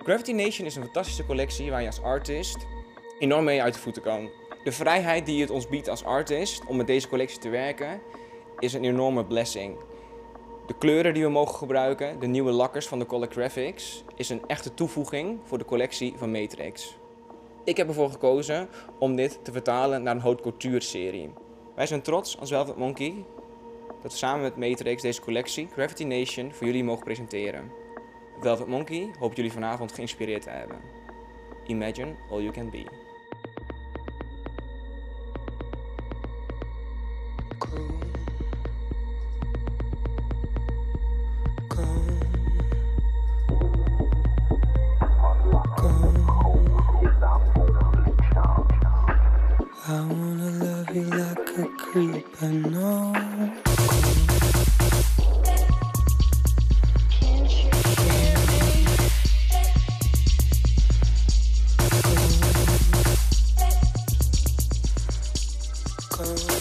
Graffiti Nation is een fantastische collectie waar je als artist enorm mee uit de voeten kan. De vrijheid die het ons biedt als artist om met deze collectie te werken is een enorme blessing. De kleuren die we mogen gebruiken, de nieuwe lakkers van de Color Graphics, is een echte toevoeging voor de collectie van Matrix. Ik heb ervoor gekozen om dit te vertalen naar een haute couture serie. Wij zijn trots als Velvet Monkey dat we samen met Matrix deze collectie, Graffiti Nation, voor jullie mogen presenteren. Velvet Monkey hoopt jullie vanavond geïnspireerd te hebben. Imagine all you can be. I wanna love you like a creep, I know. Can't you hear me?